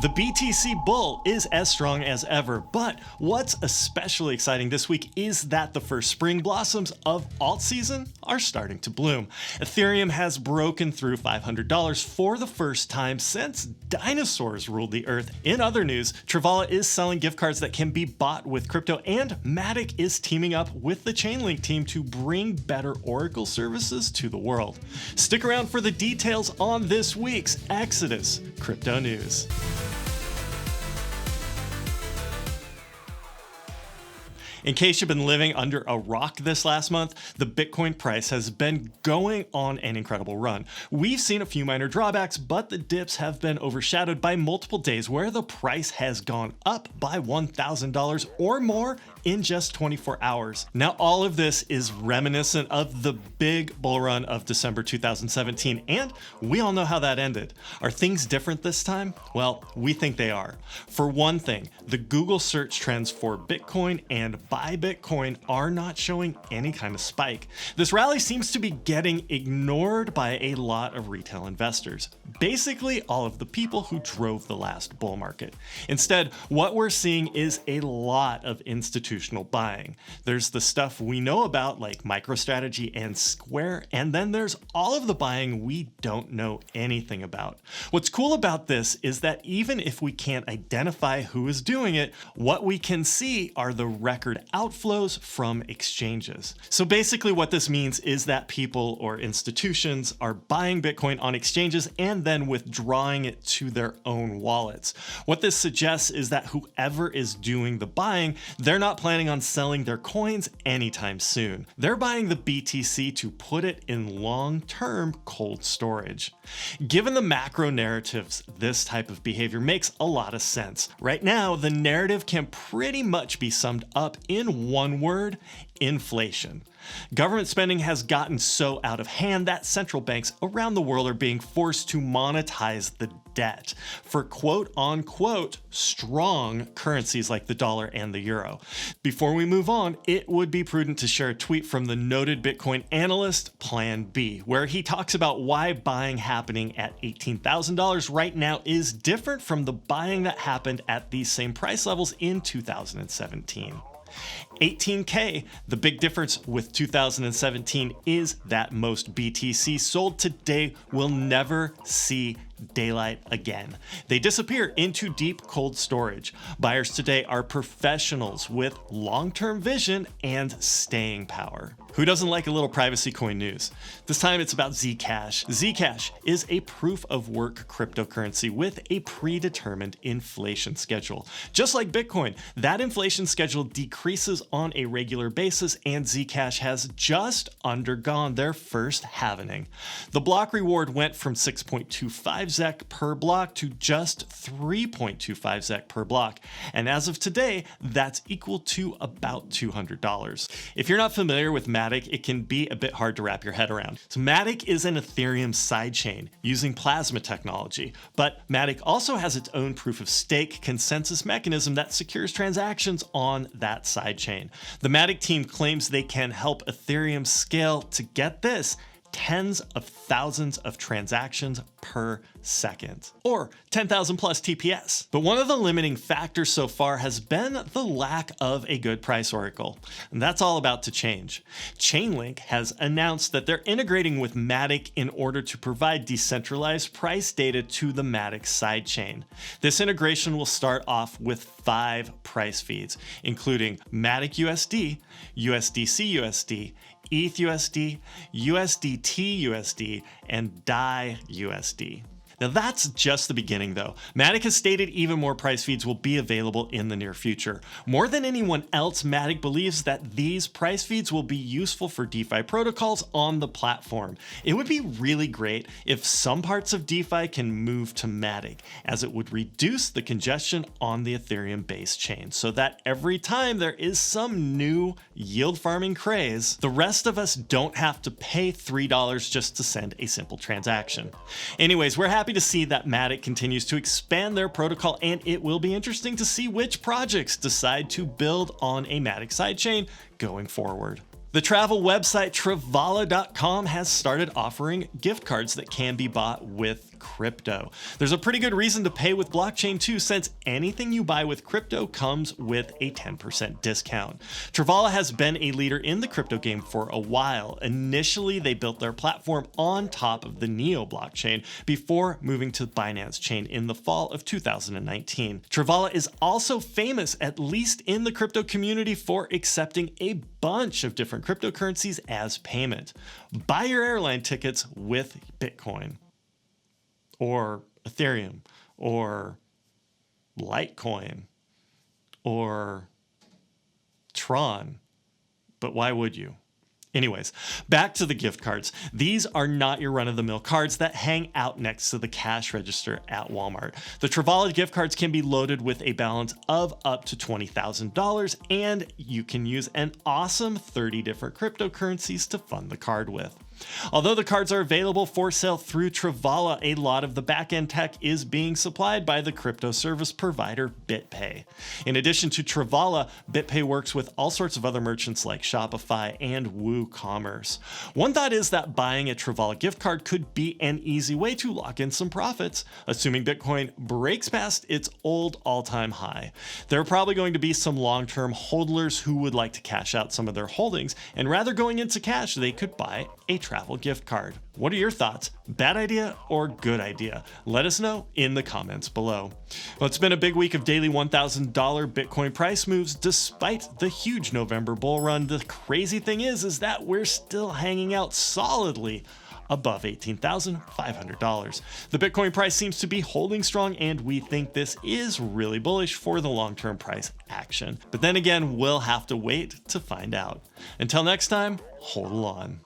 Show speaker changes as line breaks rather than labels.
The BTC bull is as strong as ever, but what's especially exciting this week is that the first spring blossoms of alt season are starting to bloom. Ethereum has broken through $500 for the first time since dinosaurs ruled the earth. In other news, Travala is selling gift cards that can be bought with crypto, and Matic is teaming up with the Chainlink team to bring better Oracle services to the world. Stick around for the details on this week's Exodus Crypto News. In case you've been living under a rock this last month, the Bitcoin price has been going on an incredible run. We've seen a few minor drawbacks, but the dips have been overshadowed by multiple days where the price has gone up by $1,000 or more in just 24 hours. Now, all of this is reminiscent of the big bull run of December 2017, and we all know how that ended. Are things different this time? Well, we think they are. For one thing, the Google search trends for Bitcoin and buy Bitcoin are not showing any kind of spike. This rally seems to be getting ignored by a lot of retail investors, basically all of the people who drove the last bull market. Instead, what we're seeing is a lot of institutional buying. There's the stuff we know about like MicroStrategy and Square, and then there's all of the buying we don't know anything about. What's cool about this is that even if we can't identify who is doing it, what we can see are the record outflows from exchanges. So basically what this means is that people or institutions are buying Bitcoin on exchanges and then withdrawing it to their own wallets. What this suggests is that whoever is doing the buying, they're not planning on selling their coins anytime soon. They're buying the BTC to put it in long-term cold storage. Given the macro narratives, this type of behavior makes a lot of sense. Right now, the narrative can pretty much be summed up in one word: inflation. Government spending has gotten so out of hand that central banks around the world are being forced to monetize the debt for quote-unquote strong currencies like the dollar and the euro. Before we move on, it would be prudent to share a tweet from the noted Bitcoin analyst Plan B, where he talks about why buying happening at $18,000 right now is different from the buying that happened at these same price levels in 2017. 18K, the big difference with 2017 is that most BTC sold today will never see daylight again. They disappear into deep cold storage. Buyers today are professionals with long-term vision and staying power. Who doesn't like a little privacy coin news? This time it's about Zcash. Zcash is a proof of work cryptocurrency with a predetermined inflation schedule. Just like Bitcoin, that inflation schedule decreases on a regular basis, and Zcash has just undergone their first halving. The block reward went from 6.25 ZEC per block to just 3.25 ZEC per block. And as of today, that's equal to about $200. If you're not familiar with Matic, it can be a bit hard to wrap your head around. So Matic is an Ethereum sidechain using plasma technology, but Matic also has its own proof of stake consensus mechanism that secures transactions on that sidechain. The Matic team claims they can help Ethereum scale to, get this, tens of thousands of transactions per second, or 10,000 plus TPS. But one of the limiting factors so far has been the lack of a good price oracle, and that's all about to change. Chainlink has announced that they're integrating with Matic in order to provide decentralized price data to the Matic sidechain. This integration will start off with 5 price feeds, including Matic USD, USDC USD, ETH USD, USDT USD, and DAI USD. Now that's just the beginning though. Matic has stated even more price feeds will be available in the near future. More than anyone else, Matic believes that these price feeds will be useful for DeFi protocols on the platform. It would be really great if some parts of DeFi can move to Matic, as it would reduce the congestion on the Ethereum base chain, so that every time there is some new yield farming craze, the rest of us don't have to pay $3 just to send a simple transaction. Anyways, we're happy to see that Matic continues to expand their protocol, and it will be interesting to see which projects decide to build on a Matic sidechain going forward. The travel website Travala.com has started offering gift cards that can be bought with crypto. There's a pretty good reason to pay with blockchain too, since anything you buy with crypto comes with a 10% discount. Travala has been a leader in the crypto game for a while. Initially, they built their platform on top of the Neo blockchain before moving to Binance Chain in the fall of 2019. Travala is also famous, at least in the crypto community, for accepting a bunch of different cryptocurrencies as payment. Buy your airline tickets with Bitcoin or Ethereum or Litecoin or Tron. But why would you? Anyways, back to the gift cards. These are not your run-of-the-mill cards that hang out next to the cash register at Walmart. The Travala gift cards can be loaded with a balance of up to $20,000, and you can use an awesome 30 different cryptocurrencies to fund the card with. Although the cards are available for sale through Travala, a lot of the back-end tech is being supplied by the crypto service provider BitPay. In addition to Travala, BitPay works with all sorts of other merchants like Shopify and WooCommerce. One thought is that buying a Travala gift card could be an easy way to lock in some profits, assuming Bitcoin breaks past its old all-time high. There are probably going to be some long-term hodlers who would like to cash out some of their holdings, and rather going into cash, they could buy a travel gift card. What are your thoughts? Bad idea or good idea? Let us know in the comments below. Well, it's been a big week of daily $1,000 Bitcoin price moves despite the huge November bull run. The crazy thing is that we're still hanging out solidly above $18,500. The Bitcoin price seems to be holding strong, and we think this is really bullish for the long-term price action. But then again, we'll have to wait to find out. Until next time, hold on.